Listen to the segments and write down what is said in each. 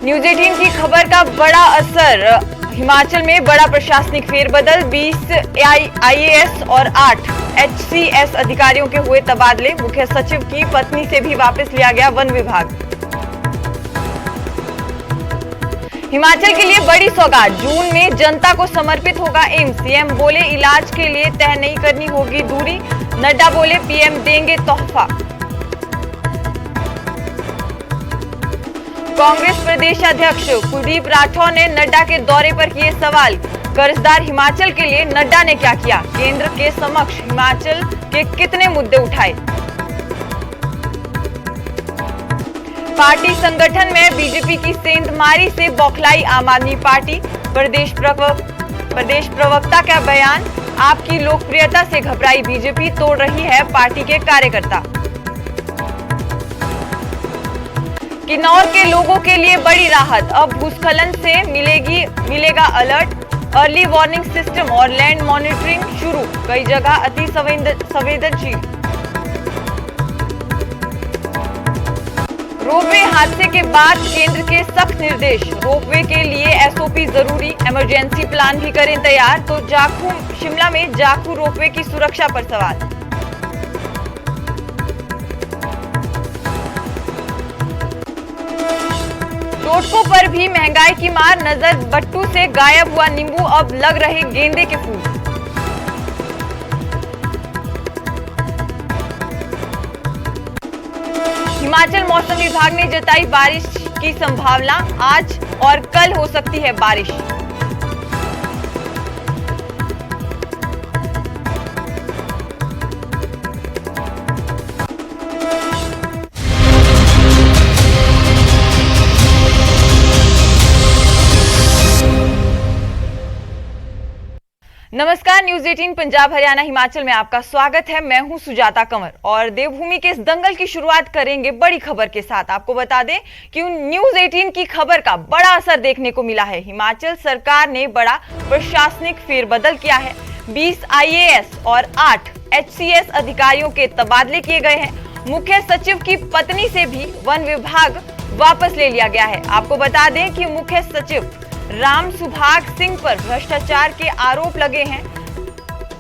News 18 की खबर का बड़ा असर। हिमाचल में बड़ा प्रशासनिक फेरबदल, 20 आईएएस और 8 एचसीएस अधिकारियों के हुए तबादले। मुख्य सचिव की पत्नी से भी वापस लिया गया वन विभाग। हिमाचल के लिए बड़ी सौगात, जून में जनता को समर्पित होगा एम्स। सीएम बोले इलाज के लिए तय नहीं करनी होगी दूरी। नड्डा बोले पीएम देंगे तोहफा। कांग्रेस प्रदेश अध्यक्ष कुलदीप राठौर ने नड्डा के दौरे पर किए सवाल। कर्जदार हिमाचल के लिए नड्डा ने क्या किया, केंद्र के समक्ष हिमाचल के कितने मुद्दे उठाए। पार्टी संगठन में बीजेपी की सेंधमारी से बौखलाई आम आदमी पार्टी। प्रदेश प्रवक्ता का बयान, आपकी लोकप्रियता से घबराई बीजेपी, तोड़ रही है पार्टी के कार्यकर्ता। किन्नौर के लोगों के लिए बड़ी राहत, अब भूस्खलन से मिलेगा अलर्ट। अर्ली वार्निंग सिस्टम और लैंड मॉनिटरिंग शुरू, कई जगह अति संवेदनशील। रोपवे हादसे के बाद केंद्र के सख्त निर्देश, रोपवे के लिए एसओपी जरूरी, इमरजेंसी प्लान भी करें तैयार। तो शिमला में जाखू रोपवे की सुरक्षा पर सवाल। टोटकों पर भी महंगाई की मार, नजर बट्टू से गायब हुआ नींबू, अब लग रहे गेंदे के फूल। हिमाचल मौसम विभाग ने जताई बारिश की संभावना, आज और कल हो सकती है बारिश। नमस्कार, न्यूज 18 पंजाब हरियाणा हिमाचल में आपका स्वागत है। मैं हूं सुजाता कंवर और देवभूमि के इस दंगल की शुरुआत करेंगे बड़ी खबर के साथ। आपको बता दें कि न्यूज 18 की खबर का बड़ा असर देखने को मिला है। हिमाचल सरकार ने बड़ा प्रशासनिक फेरबदल किया है। 20 आईएएस और 8 एचसीएस अधिकारियों के तबादले किए गए हैं। मुख्य सचिव की पत्नी से भी वन विभाग वापस ले लिया गया है। आपको बता दें कि मुख्य सचिव राम सुभाग सिंह पर भ्रष्टाचार के आरोप लगे हैं।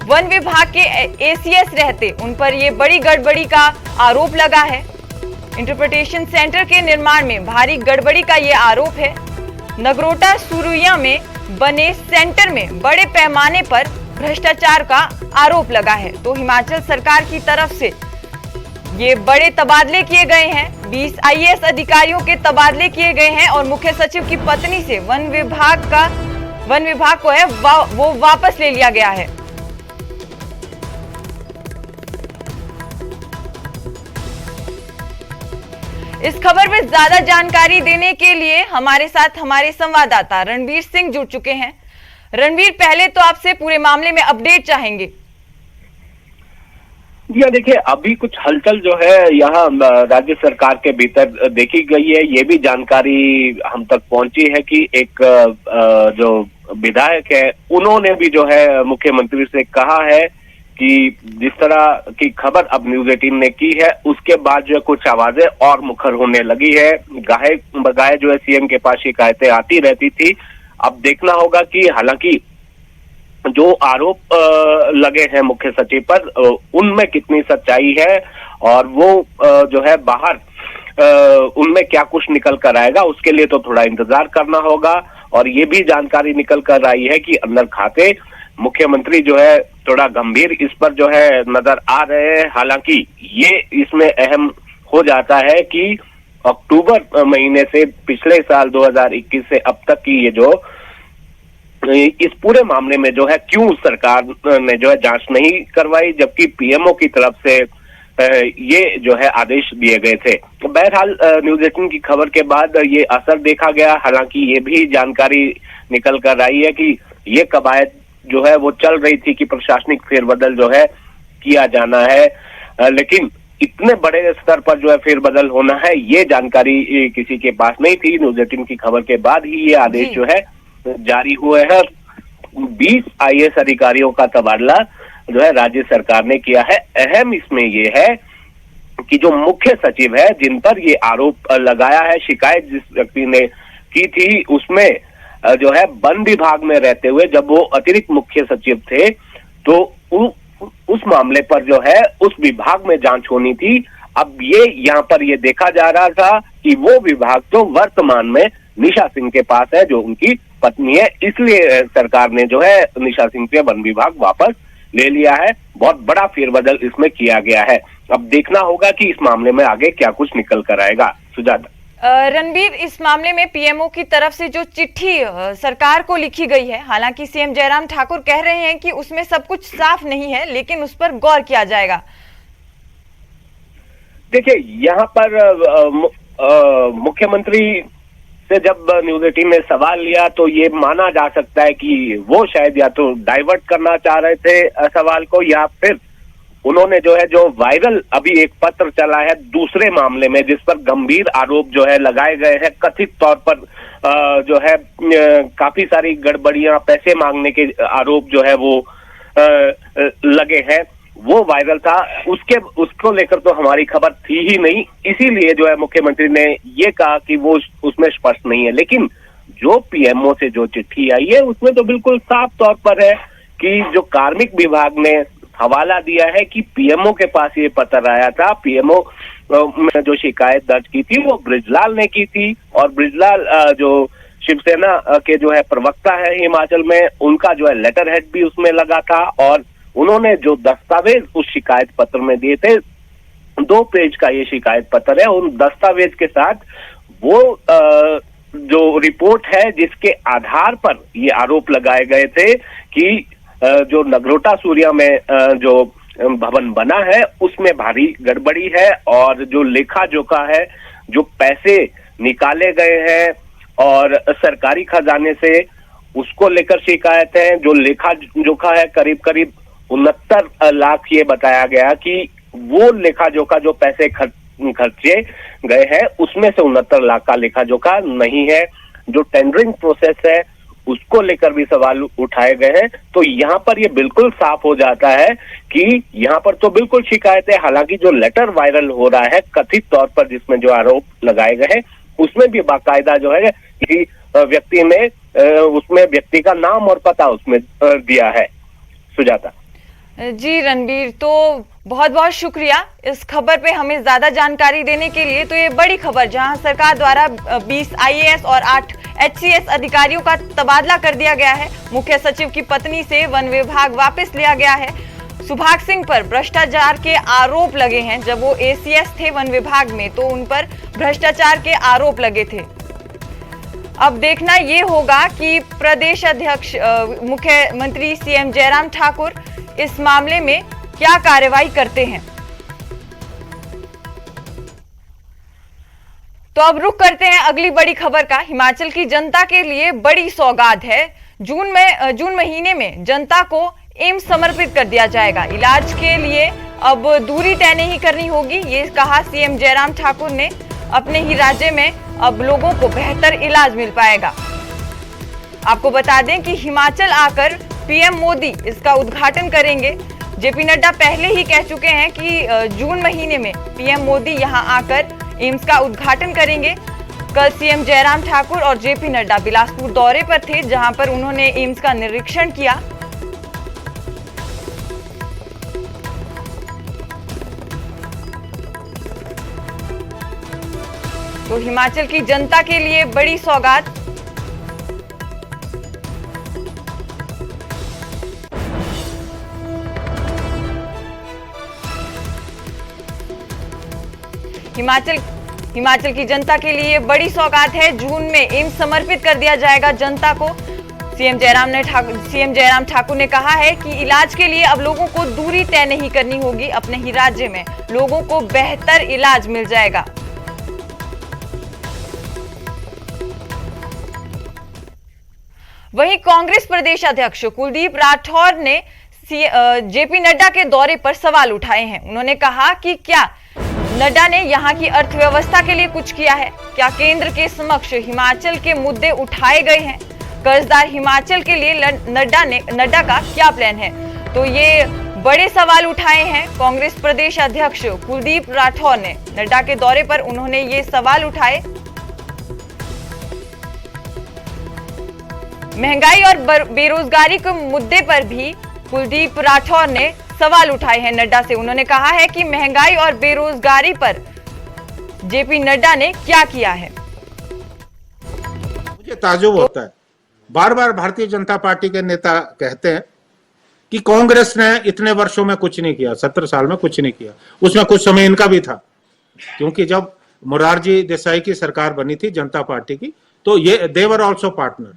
वन विभाग के एसीएस रहते उन पर यह बड़ी गड़बड़ी का आरोप लगा है। इंटरप्रिटेशन सेंटर के निर्माण में भारी गड़बड़ी का यह आरोप है। नगरोटा सुरुइया में बने सेंटर में बड़े पैमाने पर भ्रष्टाचार का आरोप लगा है। तो हिमाचल सरकार की तरफ से ये बड़े तबादले किए गए हैं। 20 आईएएस अधिकारियों के तबादले किए गए हैं और मुख्य सचिव की पत्नी से वन विभाग को है वो वापस ले लिया गया है। इस खबर में ज्यादा जानकारी देने के लिए हमारे साथ हमारे संवाददाता रणवीर सिंह जुड़ चुके हैं। रणवीर, पहले तो आपसे पूरे मामले में अपडेट चाहेंगे। जी देखिए, अभी कुछ हलचल जो है यहाँ राज्य सरकार के भीतर देखी गई है। ये भी जानकारी हम तक पहुंची है कि एक जो विधायक है उन्होंने भी जो है मुख्यमंत्री से कहा है कि जिस तरह की खबर अब न्यूज 18 ने की है उसके बाद जो है कुछ आवाजें और मुखर होने लगी है। गाहे बगाहे जो है सीएम के पास शिकायतें आती रहती थी। अब देखना होगा कि हालांकि जो आरोप लगे हैं मुख्य सचिव पर उनमें कितनी सच्चाई है और वो जो है बाहर उनमें क्या कुछ निकल कर आएगा, उसके लिए तो थोड़ा इंतजार करना होगा। और ये भी जानकारी निकल कर आई है कि अंदर खाते मुख्यमंत्री जो है थोड़ा गंभीर इस पर जो है नजर आ रहे हैं। हालांकि ये इसमें अहम हो जाता है कि अक्टूबर महीने से पिछले साल 2021 से अब तक की ये जो इस पूरे मामले में जो है क्यों सरकार ने जो है जांच नहीं करवाई, जबकि पीएमओ की तरफ से ये जो है आदेश दिए गए थे। बहरहाल न्यूज 18 की खबर के बाद ये असर देखा गया। हालांकि ये भी जानकारी निकल कर आई है कि ये कवायद जो है वो चल रही थी कि प्रशासनिक फेरबदल जो है किया जाना है, लेकिन इतने बड़े स्तर पर जो है फेरबदल होना है ये जानकारी किसी के पास नहीं थी। न्यूज 18 की खबर के बाद ही ये आदेश जो है जारी हुए हैं। 20 आईएएस अधिकारियों का तबादला जो है राज्य सरकार ने किया है। अहम इसमें ये है कि जो मुख्य सचिव है जिन पर ये आरोप लगाया है, शिकायत जिस व्यक्ति ने की थी उसमें जो है वन विभाग में रहते हुए जब वो अतिरिक्त मुख्य सचिव थे तो उस मामले पर जो है उस विभाग में जांच होनी थी। अब ये यहाँ पर ये देखा जा रहा था कि वो विभाग तो वर्तमान में निशा सिंह के पास है जो उनकी पत्नी है, इसलिए सरकार ने जो है निशा सिंह से वन विभाग वापस ले लिया है। बहुत बड़ा फेरबदल इसमें किया गया है। अब देखना होगा कि इस मामले में आगे क्या कुछ निकल कर आएगा। सुजाता। रणबीर, इस मामले में पीएमओ की तरफ से जो चिट्ठी सरकार को लिखी गई है, हालांकि सीएम जयराम ठाकुर कह रहे हैं कि उसमें सब कुछ साफ नहीं है, लेकिन उस पर गौर किया जाएगा। देखिए, यहाँ पर मुख्यमंत्री से जब न्यूज 18 ने सवाल लिया तो ये माना जा सकता है कि वो शायद या तो डाइवर्ट करना चाह रहे थे सवाल को, या फिर उन्होंने जो है जो वायरल अभी एक पत्र चला है दूसरे मामले में जिस पर गंभीर आरोप जो है लगाए गए हैं, कथित तौर पर जो है काफी सारी गड़बड़ियां, पैसे मांगने के आरोप जो है वो लगे हैं, वो वायरल था। उसको लेकर तो हमारी खबर थी ही नहीं, इसीलिए जो है मुख्यमंत्री ने ये कहा कि वो उसमें स्पष्ट नहीं है। लेकिन जो पीएमओ से जो चिट्ठी आई है उसमें तो बिल्कुल साफ तौर पर है कि जो कार्मिक विभाग ने हवाला दिया है कि पीएमओ के पास ये पत्र आया था। पीएमओ में जो शिकायत दर्ज की थी वो ब्रिजलाल ने की थी, और ब्रिजलाल जो शिवसेना के जो है प्रवक्ता है हिमाचल में, उनका जो है लेटर हेड भी उसमें लगा था। और उन्होंने जो दस्तावेज उस शिकायत पत्र में दिए थे, 2 पेज का ये शिकायत पत्र है, उन दस्तावेज के साथ वो जो रिपोर्ट है जिसके आधार पर ये आरोप लगाए गए थे कि जो नगरोटा सूर्या में जो भवन बना है उसमें भारी गड़बड़ी है, और जो लेखा जोखा है, जो पैसे निकाले गए हैं और सरकारी खजाने से, उसको लेकर शिकायत है। जो लेखा जोखा है करीब करीब 69 लाख ये बताया गया कि वो लेखा जोखा जो पैसे खर्चे गए हैं उसमें से 69 लाख का लेखा जोखा नहीं है। जो टेंडरिंग प्रोसेस है उसको लेकर भी सवाल उठाए गए हैं। तो यहाँ पर ये बिल्कुल साफ हो जाता है कि यहाँ पर तो बिल्कुल शिकायत है। हालांकि जो लेटर वायरल हो रहा है कथित तौर पर जिसमें जो आरोप लगाए गए हैं उसमें भी बाकायदा जो है किसी व्यक्ति ने उसमें व्यक्ति का नाम और पता उसमें दिया है। सुजाता जी रणबीर, तो बहुत बहुत शुक्रिया इस खबर पे हमें ज्यादा जानकारी देने के लिए। तो ये बड़ी खबर जहां सरकार द्वारा 20 आईएएस और 8 एचसीएस अधिकारियों का तबादला कर दिया गया है। मुख्य सचिव की पत्नी से वन विभाग वापस लिया गया है। सुभाष सिंह पर भ्रष्टाचार के आरोप लगे हैं। जब वो एसीएस थे वन विभाग में तो उन पर भ्रष्टाचार के आरोप लगे थे। अब देखना ये होगा कि प्रदेश अध्यक्ष मुख्यमंत्री सीएम जयराम ठाकुर इस मामले में क्या कार्रवाई करते हैं। तो अब रुख करते हैं अगली बड़ी खबर का। हिमाचल की जनता के लिए बड़ी सौगात है। जून महीने में जनता को एम्स समर्पित कर दिया जाएगा। इलाज के लिए अब दूरी तय नहीं करनी होगी, ये कहा सीएम जयराम ठाकुर ने। अपने ही राज्य में अब लोगों को बेहतर इलाज मिल पाएगा। आपको बता दें कि हिमाचल आकर पीएम मोदी इसका उद्घाटन करेंगे। जेपी नड्डा पहले ही कह चुके हैं कि जून महीने में पीएम मोदी यहां आकर एम्स का उद्घाटन करेंगे। कल सीएम जयराम ठाकुर और जेपी नड्डा बिलासपुर दौरे पर थे, जहां पर उन्होंने एम्स का निरीक्षण किया। तो हिमाचल की जनता के लिए बड़ी सौगात। हिमाचल की जनता के लिए बड़ी सौगात है। जून में एम्स समर्पित कर दिया जाएगा जनता को। सीएम जयराम ठाकुर ने कहा है कि इलाज के लिए अब लोगों को दूरी तय नहीं करनी होगी। अपने ही राज्य में लोगों को बेहतर इलाज मिल जाएगा। वहीं कांग्रेस प्रदेश अध्यक्ष कुलदीप राठौर ने जेपी नड्डा के दौरे पर सवाल उठाए हैं। उन्होंने कहा कि क्या नड्डा ने यहां की अर्थव्यवस्था के लिए कुछ किया है? क्या केंद्र के समक्ष हिमाचल के मुद्दे उठाए गए हैं? कर्जदार हिमाचल के लिए नड्डा का क्या प्लान है? तो ये बड़े सवाल उठाए हैं कांग्रेस प्रदेश अध्यक्ष कुलदीप राठौर ने। नड्डा के दौरे पर उन्होंने ये सवाल उठाए। महंगाई और बेरोजगारी के मुद्दे पर भी कुलदीप राठौर ने सवाल उठाए हैं नड्डा से। उन्होंने कहा है कि महंगाई और बेरोजगारी पर जेपी नड्डा ने क्या किया है। मुझे ताज्जुब होता है, बार बार भारतीय जनता पार्टी के नेता कहते हैं कि कांग्रेस ने इतने वर्षों में कुछ नहीं किया, 17 साल में कुछ नहीं किया। उसमें कुछ समय इनका भी था, क्योंकि जब मोरारजी देसाई की सरकार बनी थी जनता पार्टी की, तो ये दे वर आल्सो पार्टनर।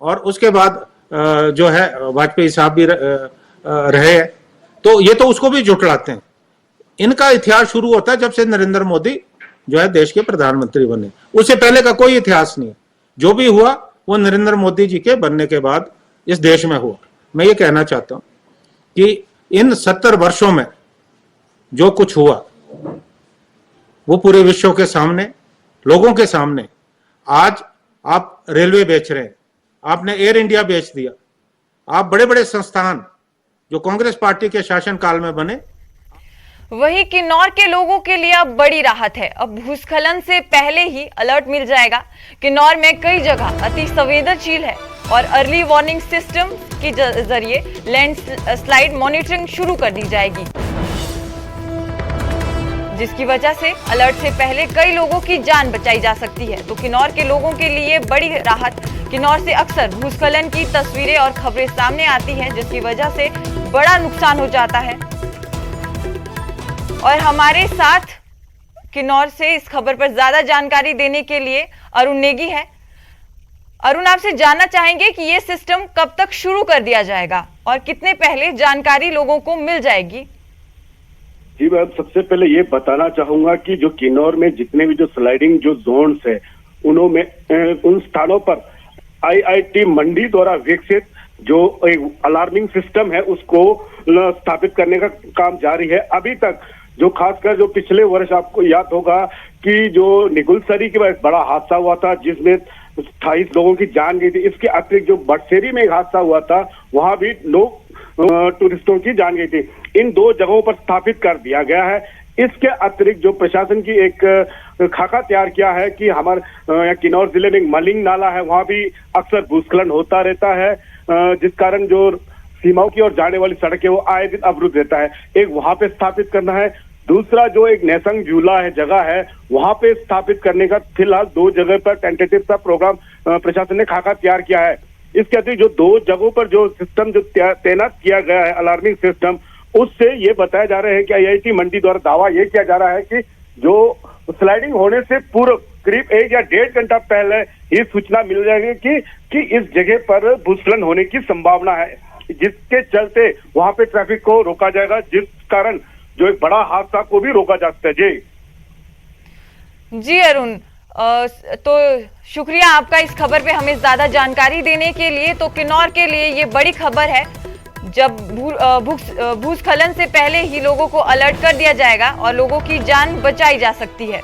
और उसके बाद जो है वाजपेयी साहब भी रहे, तो ये तो उसको भी जुटलाते हैं। इनका इतिहास शुरू होता है जब से नरेंद्र मोदी जो है देश के प्रधानमंत्री बने, उससे पहले का कोई इतिहास नहीं है। जो भी हुआ वो नरेंद्र मोदी जी के बनने के बाद इस देश में हुआ। मैं ये कहना चाहता हूं कि इन 70 वर्षों में जो कुछ हुआ वो पूरे विश्व के सामने, लोगों के सामने। आज आप रेलवे बेच रहे हैं, आपने एयर इंडिया बेच दिया, आप बड़े बड़े संस्थान जो कांग्रेस पार्टी के शासनकाल में बने। वही किन्नौर के लोगों के लिए अब बड़ी राहत है। अब भूस्खलन से पहले ही अलर्ट मिल जाएगा। किन्नौर में कई जगह अति संवेदनशील है और अर्ली वार्निंग सिस्टम के जरिए लैंडस्लाइड मॉनिटरिंग शुरू कर दी जाएगी, जिसकी वजह से अलर्ट से पहले कई लोगों की जान बचाई जा सकती है। तो किन्नौर के लोगों के लिए बड़ी राहत। किन्नौर से अक्सर भूस्खलन की तस्वीरें और खबरें सामने आती हैं, जिसकी वजह से बड़ा नुकसान हो जाता है। और हमारे साथ किन्नौर से इस खबर पर ज्यादा जानकारी देने के लिए अरुण नेगी है। अरुण, आपसे जानना चाहेंगे कि ये सिस्टम कब तक शुरू कर दिया जाएगा और कितने पहले जानकारी लोगों को मिल जाएगी? जी, मैं सबसे पहले ये बताना चाहूंगा कि जो किन्नौर में जितने भी जो स्लाइडिंग जो जोन्स है, उनमें उन स्थानों पर आईआईटी मंडी द्वारा विकसित जो एक अलार्मिंग सिस्टम है उसको स्थापित करने का काम जारी है। अभी तक जो खासकर जो पिछले वर्ष आपको याद होगा कि जो निगुलसरी के बाद बड़ा हादसा हुआ था जिसमें 28 लोगों की जान गई थी। इसके अतिरिक्त जो बटसेरी में एक हादसा हुआ था, वहां भी लोग टूरिस्टों की जान गई थी। इन 2 जगहों पर स्थापित कर दिया गया है। इसके अतिरिक्त जो प्रशासन की एक खाका तैयार किया है कि हमारे किन्नौर जिले में एक मलिंग नाला है, वहां भी अक्सर भूस्खलन होता रहता है, जिस कारण जो सीमाओं की ओर जाने वाली सड़कें वो आए दिन अवरुद्ध रहता है। एक वहां पे स्थापित करना है। दूसरा जो एक नेसंग झूला है जगह है, वहां पे स्थापित करने का फिलहाल 2 जगह पर टेंटेटिव सा प्रोग्राम प्रशासन ने खाका तैयार किया है। इसके अतिरिक्त जो 2 जगहों पर जो सिस्टम जो तैनात किया गया है अलार्मिंग सिस्टम, उससे ये बताया जा रहा है कि आईआईटी मंडी द्वारा दावा ये किया जा रहा है कि जो स्लाइडिंग होने से पूर्व करीब 1 या 1.5 घंटा पहले ये सूचना मिल जाएगी कि इस जगह पर भूस्खलन होने की संभावना है, जिसके चलते वहां पे ट्रैफिक को रोका जाएगा, जिस कारण जो एक बड़ा हादसा को भी रोका जा सकता है। जी अरुण, तो शुक्रिया आपका इस खबर पे हमें ज्यादा जानकारी देने के लिए। तो किन्नौर के लिए ये बड़ी खबर है, जब भूस्खलन से पहले ही लोगों को अलर्ट कर दिया जाएगा और लोगों की जान बचाई जा सकती है।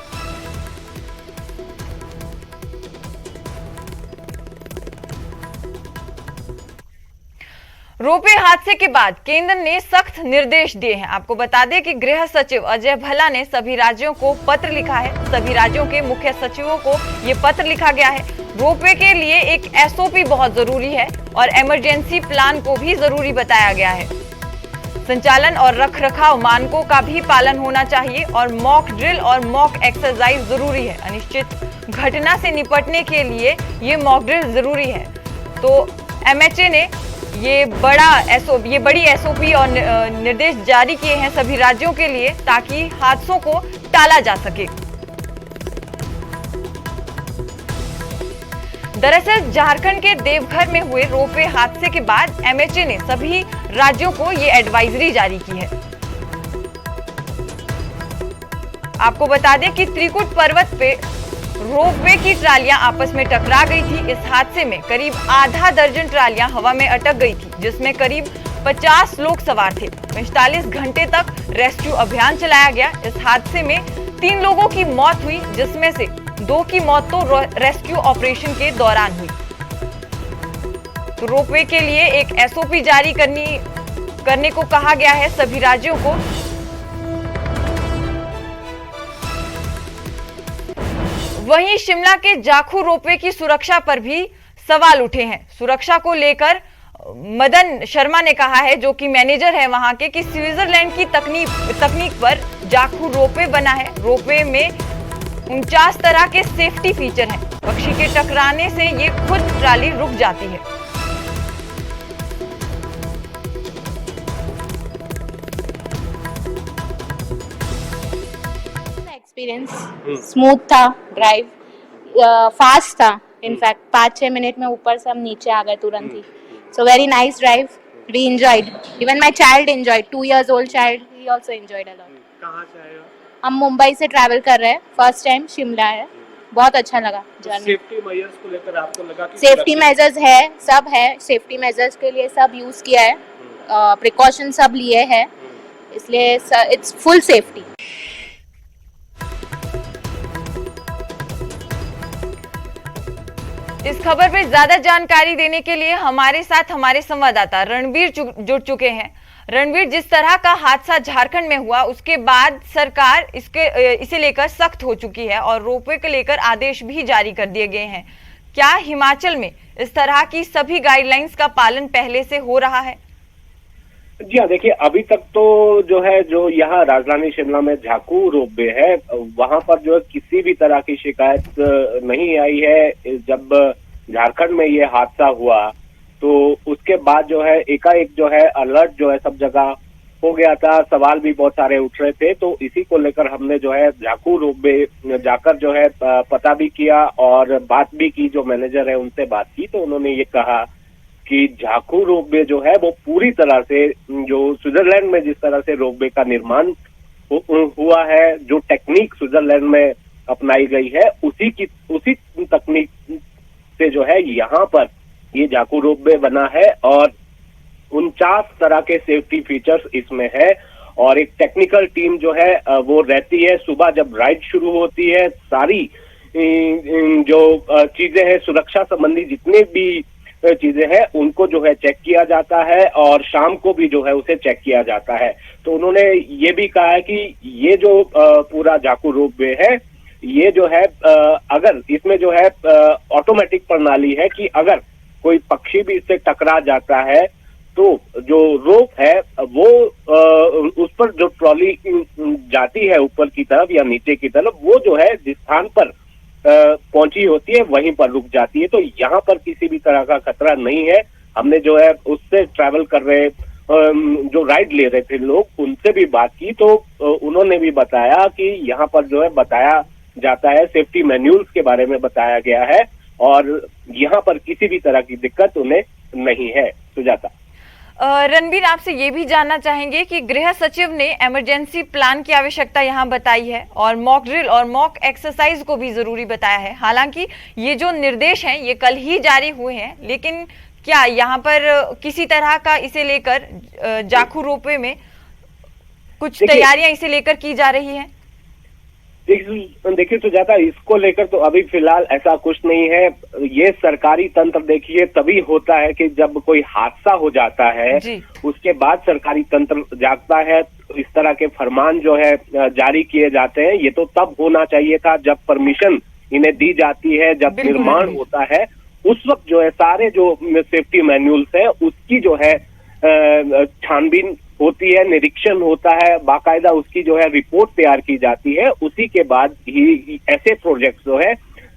रोपवे हादसे के बाद केंद्र ने सख्त निर्देश दिए हैं। आपको बता दें कि गृह सचिव अजय भल्ला ने सभी राज्यों को पत्र लिखा है। सभी राज्यों के मुख्य सचिवों को ये पत्र लिखा गया है। रोपवे के लिए एक एसओपी बहुत जरूरी है और इमरजेंसी प्लान को भी जरूरी बताया गया है। संचालन और रखरखाव मानकों का भी पालन होना चाहिए और मॉक ड्रिल और मॉक एक्सरसाइज जरूरी है। अनिश्चित घटना से निपटने के लिए ये मॉक ड्रिल जरूरी है। तो एमएचए ने ये बड़ी एसओपी और निर्देश जारी किए हैं सभी राज्यों के लिए, ताकि हादसों को टाला जा सके। दरअसल झारखंड के देवघर में हुए रोपवे हादसे के बाद एमएचए ने सभी राज्यों को ये एडवाइजरी जारी की है। आपको बता दें कि त्रिकुट पर्वत पे रोपवे की ट्रालियां आपस में टकरा गई थी। इस हादसे में करीब आधा दर्जन ट्रालियां हवा में अटक गई थी, जिसमें करीब 50 लोग सवार थे। 45 घंटे तक रेस्क्यू अभियान चलाया गया। इस हादसे में 3 लोगों की मौत हुई, जिसमें से 2 की मौत तो रेस्क्यू ऑपरेशन के दौरान हुई। तो रोपवे के लिए एक एसओपी जारी करने को कहा गया है सभी राज्यों को। वहीं शिमला के जाखू रोपवे की सुरक्षा पर भी सवाल उठे हैं। सुरक्षा को लेकर मदन शर्मा ने कहा है, जो कि मैनेजर है वहां के, कि स्विट्जरलैंड की तकनीक पर जाखू रोपवे बना है। रोपवे में 49 तरह के सेफ्टी फीचर हैं। पक्षी के टकराने से ये खुद ट्राली रुक जाती है। एक्सपीरियंस स्मूथ था, ड्राइव फास्ट था। इनफैक्ट 5-6 मिनट में ऊपर से हम नीचे आ गए तुरंत ही। So very nice drive, we enjoyed, even my child enjoyed, 2 years old child, he also enjoyed a lot। कहाँ से आए हो? हम मुंबई से ट्रैवल कर रहे हैं, फर्स्ट टाइम शिमला है, बहुत अच्छा लगा जर्नी। सेफ्टी मेजर्स को लेकर आपको लगा कि सेफ्टी मेजर्स है, सब है, सेफ्टी मेजर्स के लिए सब यूज किया है, प्रिकॉशन सब लिए हैं, इसलिए इट्स फुल सेफ्टी। इस खबर पर ज्यादा जानकारी देने के लिए हमारे साथ हमारे संवाददाता रणवीर जुड़ चुके हैं। रणवीर, जिस तरह का हादसा झारखंड में हुआ उसके बाद सरकार इसे लेकर सख्त हो चुकी है और रोपवे को लेकर आदेश भी जारी कर दिए गए हैं। क्या हिमाचल में इस तरह की सभी गाइडलाइंस का पालन पहले से हो रहा है? जी हाँ, देखिए अभी तक तो जो यहाँ राजधानी शिमला में जाखू रोपवे है, वहां पर जो है किसी भी तरह की शिकायत नहीं आई है। जब झारखंड में ये हादसा हुआ तो उसके बाद जो है एकाएक जो है अलर्ट जो है सब जगह हो गया था, सवाल भी बहुत सारे उठ रहे थे। तो इसी को लेकर हमने जो है जाखू रोपवे जाकर जो है पता भी किया और बात भी की, जो मैनेजर है उनसे बात की। तो उन्होंने ये कहा कि जाखू रोपवे जो है वो पूरी तरह से, जो स्विट्जरलैंड में जिस तरह से रोपवे का निर्माण हुआ है, जो टेक्निक स्विट्जरलैंड में अपनाई गई है, उसी तकनीक से जो है यहाँ पर ये जाखू रोपवे बना है और 49 तरह के सेफ्टी फीचर्स इसमें है। और एक टेक्निकल टीम जो है वो रहती है। सुबह जब राइड शुरू होती है, सारी जो चीजें हैं सुरक्षा संबंधी जितने भी चीजें हैं उनको जो है चेक किया जाता है और शाम को भी जो है उसे चेक किया जाता है। तो उन्होंने ये भी कहा है कि ये जो पूरा जाखू रोपवे है, ये जो है अगर इसमें जो है ऑटोमेटिक प्रणाली है कि अगर कोई पक्षी भी इससे टकरा जाता है तो जो रोप है वो उस पर जो ट्रॉली जाती है ऊपर की तरफ या नीचे की तरफ, वो जो है जिस स्थान पर पहुंची होती है वहीं पर रुक जाती है। तो यहाँ पर किसी भी तरह का खतरा नहीं है। हमने जो है उससे ट्रैवल कर रहे जो राइड ले रहे थे लोग, उनसे भी बात की तो उन्होंने भी बताया कि यहाँ पर जो है बताया जाता है, सेफ्टी मैन्यूल्स के बारे में बताया गया है और यहाँ पर किसी भी तरह की दिक्कत उन्हें नहीं है। सुजाता, रणबीर, आपसे ये भी जानना चाहेंगे कि गृह सचिव ने इमरजेंसी प्लान की आवश्यकता यहाँ बताई है और मॉक ड्रिल और मॉक एक्सरसाइज को भी जरूरी बताया है। हालांकि ये जो निर्देश हैं ये कल ही जारी हुए हैं, लेकिन क्या यहाँ पर किसी तरह का इसे लेकर जाखू रोपवे में कुछ तैयारियां इसे लेकर की जा रही हैं? देखिए सुजाता, इसको लेकर तो अभी फिलहाल ऐसा कुछ नहीं है। ये सरकारी तंत्र देखिए तभी होता है कि जब कोई हादसा हो जाता है, उसके बाद सरकारी तंत्र जागता है, इस तरह के फरमान जो है जारी किए जाते हैं। ये तो तब होना चाहिए था जब परमिशन इन्हें दी जाती है, जब निर्माण होता है, उस वक्त जो है सारे जो सेफ्टी मैन्यूल्स है उसकी जो है छानबीन होती है, निरीक्षण होता है, बाकायदा उसकी जो है रिपोर्ट तैयार की जाती है। उसी के बाद ही ऐसे प्रोजेक्ट जो है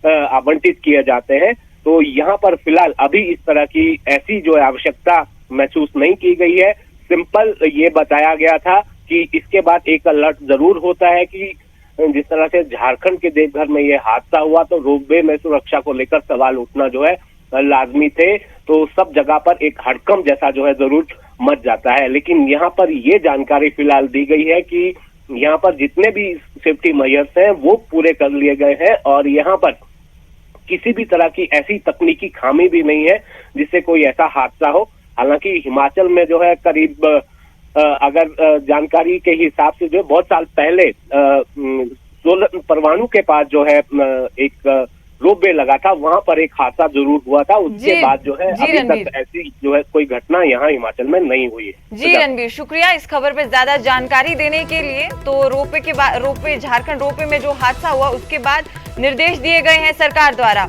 आवंटित किए जाते हैं। तो यहाँ पर फिलहाल अभी इस तरह की ऐसी जो है आवश्यकता महसूस नहीं की गई है। सिंपल ये बताया गया था कि इसके बाद एक अलर्ट जरूर होता है कि जिस तरह से झारखंड के देवघर में ये हादसा हुआ तो रोपवे में सुरक्षा को लेकर सवाल उठना जो है लाजमी थे, तो सब जगह पर एक हड़कंप जैसा जो है जरूर मच जाता है। लेकिन यहाँ पर ये जानकारी फिलहाल दी गई है कि यहाँ पर जितने भी सेफ्टी मेजर्स हैं वो पूरे कर लिए गए हैं और यहाँ पर किसी भी तरह की ऐसी तकनीकी खामी भी नहीं है जिससे कोई ऐसा हादसा हो। हालांकि हिमाचल में जो है करीब अगर जानकारी के हिसाब से जो बहुत साल पहले परवाणु के पास जो है एक रोपवे लगा था, वहां पर एक हादसा जरूर हुआ था। उसके जी, बाद जो है जी अभी रणवीर। तक ऐसी जो है कोई घटना यहाँ हिमाचल में नहीं हुई है। जी रणवीर, शुक्रिया इस खबर पे ज्यादा जानकारी देने के लिए। तो रोपवे झारखंड रोपवे में जो हादसा हुआ उसके बाद निर्देश दिए गए हैं सरकार द्वारा